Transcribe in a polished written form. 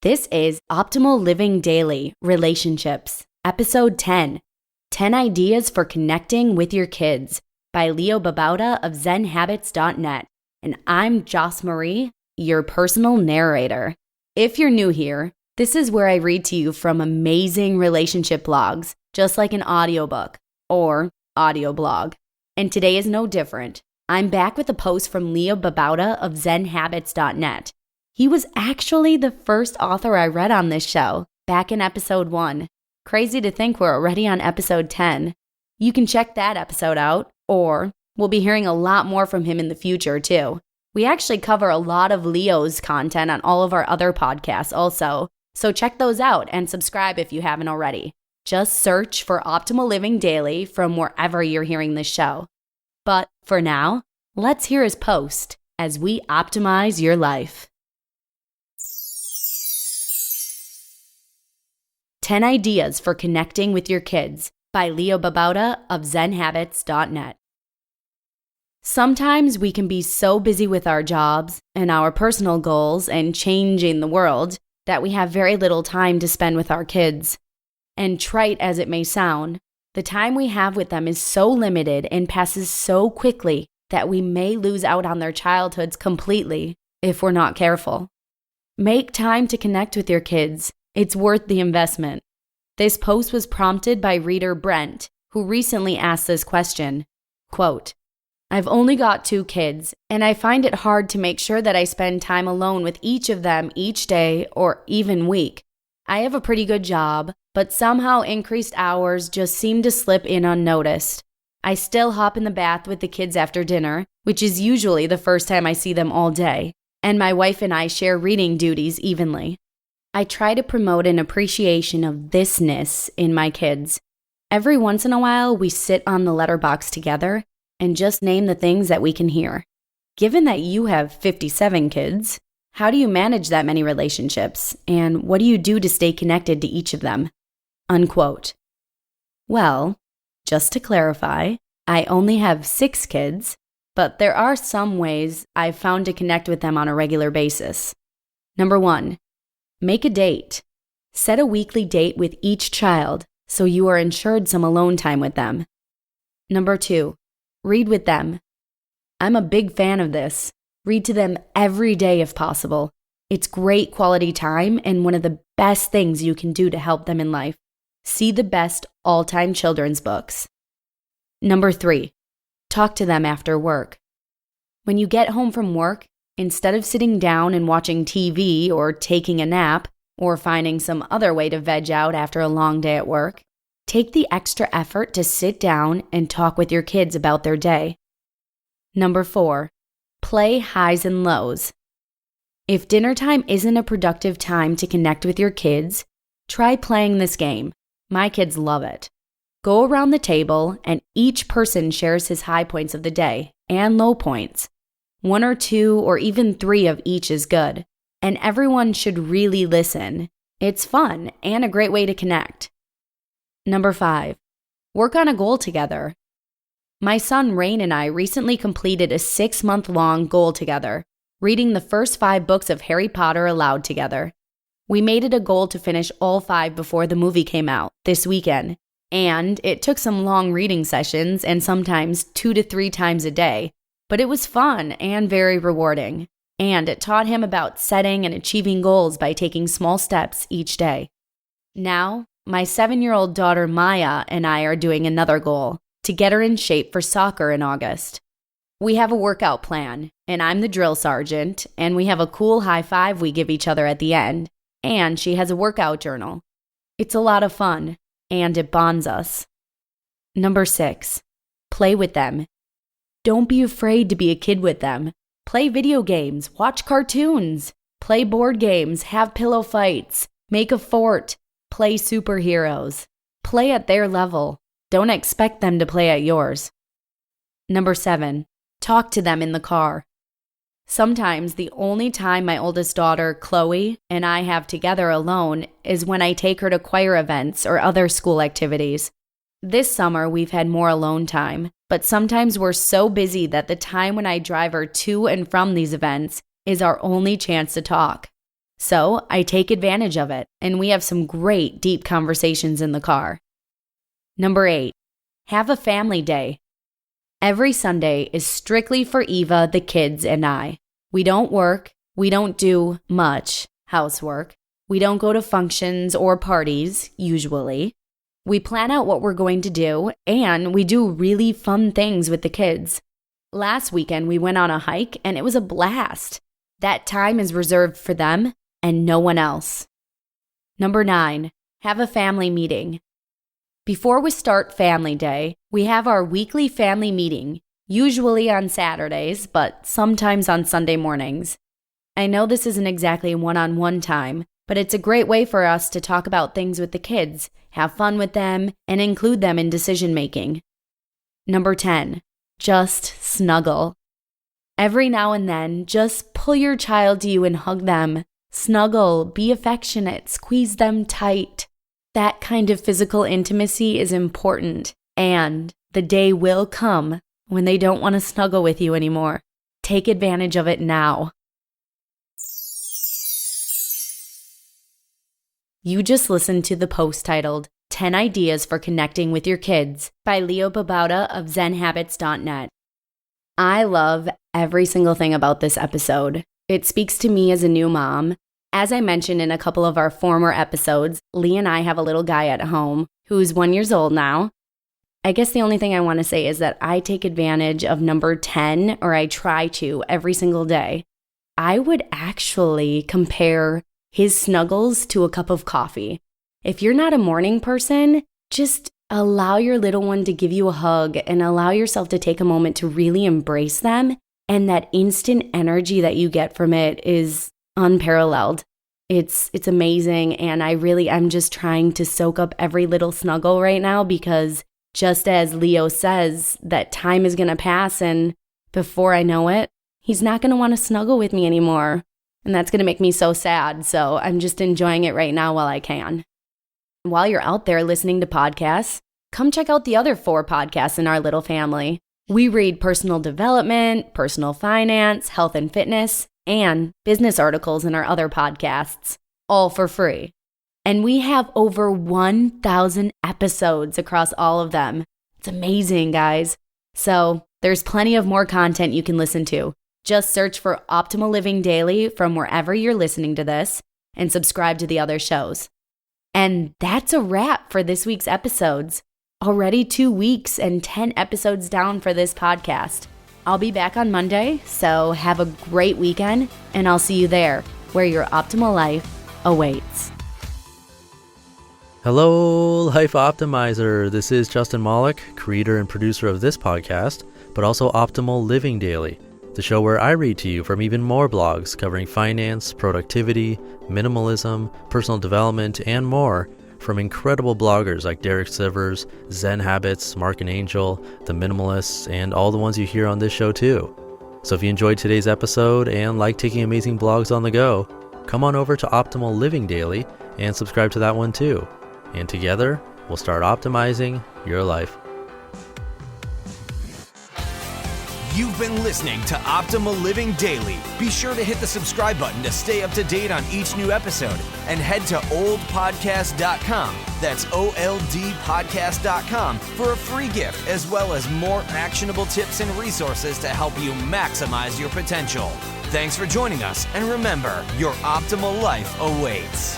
This is Optimal Living Daily Relationships, Episode 10, 10 Ideas for Connecting with Your Kids by Babauta of Zen Habits.net. And I'm Joss Marie, your personal narrator. If you're new here, this is where I read to you from amazing relationship blogs, just like an audiobook or audio blog. And today is no different. I'm back with a post from Babauta of Zen Habits.net. He was actually the first author I read on this show, back in episode 1. Crazy to think we're already on episode 10. You can check that episode out, or we'll be hearing a lot more from him in the future, too. We actually cover a lot of Leo's content on all of our other podcasts also, so check those out and subscribe if you haven't already. Just search for Optimal Living Daily from wherever you're hearing this show. But for now, let's hear his post as we optimize your life. 10 Ideas for Connecting with Your Kids by Babauta of Zen Habits.net. Sometimes we can be so busy with our jobs and our personal goals and changing the world that we have very little time to spend with our kids. And trite as it may sound, the time we have with them is so limited and passes so quickly that we may lose out on their childhoods completely if we're not careful. Make time to connect with your kids. It's worth the investment. This post was prompted by reader Brent, who recently asked this question. Quote, I've only got 2 kids, and I find it hard to make sure that I spend time alone with each of them each day or even week. I have a pretty good job, but somehow increased hours just seem to slip in unnoticed. I still hop in the bath with the kids after dinner, which is usually the first time I see them all day, and my wife and I share reading duties evenly. I try to promote an appreciation of thisness in my kids. Every once in a while, we sit on the letterbox together and just name the things that we can hear. Given that you have 57 kids, how do you manage that many relationships, and what do you do to stay connected to each of them? Unquote. Well, just to clarify, I only have 6 kids, but there are some ways I've found to connect with them on a regular basis. Number 1. Make a date. Set a weekly date with each child so you are ensured some alone time with them. Number 2. Read with them. I'm a big fan of this. Read to them every day if possible. It's great quality time and one of the best things you can do to help them in life. See the best all-time children's books. Number 3. Talk to them after work. When you get home from work, instead of sitting down and watching TV or taking a nap or finding some other way to veg out after a long day at work, take the extra effort to sit down and talk with your kids about their day. Number 4. Play highs and lows. If dinner time isn't a productive time to connect with your kids, try playing this game. My kids love it. Go around the table and each person shares his high points of the day and low points. 1 or 2 or even 3 of each is good, and everyone should really listen. It's fun and a great way to connect. Number 5. Work on a goal together. My son Rain and I recently completed a 6-month-long goal together, reading the first 5 books of Harry Potter aloud together. We made it a goal to finish all 5 before the movie came out this weekend, and it took some long reading sessions and sometimes 2 to 3 times a day. But it was fun and very rewarding, and it taught him about setting and achieving goals by taking small steps each day. Now, my 7-year-old daughter Maya and I are doing another goal, to get her in shape for soccer in August. We have a workout plan, and I'm the drill sergeant, and we have a cool high five we give each other at the end, and she has a workout journal. It's a lot of fun, and it bonds us. Number 6. Play with them. Don't be afraid to be a kid with them. Play video games, watch cartoons, play board games, have pillow fights, make a fort, play superheroes. Play at their level. Don't expect them to play at yours. Number 7. Talk to them in the car. Sometimes the only time my oldest daughter, Chloe, and I have together alone is when I take her to choir events or other school activities. This summer, we've had more alone time, but sometimes we're so busy that the time when I drive her to and from these events is our only chance to talk. So I take advantage of it, and we have some great deep conversations in the car. Number 8, have a family day. Every Sunday is strictly for Eva, the kids, and I. We don't work. We don't do much housework. We don't go to functions or parties, usually. We plan out what we're going to do, and we do really fun things with the kids. Last weekend, we went on a hike, and it was a blast. That time is reserved for them and no one else. Number 9, have a family meeting. Before we start Family Day, we have our weekly family meeting, usually on Saturdays, but sometimes on Sunday mornings. I know this isn't exactly one-on-one time, but it's a great way for us to talk about things with the kids, have fun with them, and include them in decision-making. Number 10, just snuggle. Every now and then, just pull your child to you and hug them. Snuggle, be affectionate, squeeze them tight. That kind of physical intimacy is important, and the day will come when they don't want to snuggle with you anymore. Take advantage of it now. You just listened to the post titled 10 Ideas for Connecting with Your Kids by Babauta of ZenHabits.net. I love every single thing about this episode. It speaks to me as a new mom. As I mentioned in a couple of our former episodes, Lee and I have a little guy at home who's 1 year old now. I guess the only thing I want to say is that I take advantage of number 10, or I try to, every single day. I would actually compare his snuggles to a cup of coffee. If you're not a morning person, just allow your little one to give you a hug and allow yourself to take a moment to really embrace them. And that instant energy that you get from it is unparalleled. It's amazing, and I'm just trying to soak up every little snuggle right now, because just as Leo says, that time is going to pass, and before I know it, he's not going to want to snuggle with me anymore, and that's going to make me so sad, so I'm just enjoying it right now while I can. While you're out there listening to podcasts, come check out the other 4 podcasts in our little family. We read personal development, personal finance, health and fitness, and business articles in our other podcasts, all for free. And we have over 1,000 episodes across all of them. It's amazing, guys. So there's plenty of more content you can listen to. Just search for Optimal Living Daily from wherever you're listening to this and subscribe to the other shows. And that's a wrap for this week's episodes. Already 2 weeks and 10 episodes down for this podcast. I'll be back on Monday, so have a great weekend, and I'll see you there, where your optimal life awaits. Hello, Life Optimizer. This is Justin Malik, creator and producer of this podcast, but also Optimal Living Daily, the show where I read to you from even more blogs covering finance, productivity, minimalism, personal development, and more, from incredible bloggers like Derek Sivers, Zen Habits, Mark and Angel, The Minimalists, and all the ones you hear on this show too. So if you enjoyed today's episode and like taking amazing blogs on the go, come on over to Optimal Living Daily and subscribe to that one too. And together, we'll start optimizing your life. You've been listening to Optimal Living Daily. Be sure to hit the subscribe button to stay up to date on each new episode, and head to oldpodcast.com, that's OLDpodcast.com, for a free gift as well as more actionable tips and resources to help you maximize your potential. Thanks for joining us, and remember, your optimal life awaits.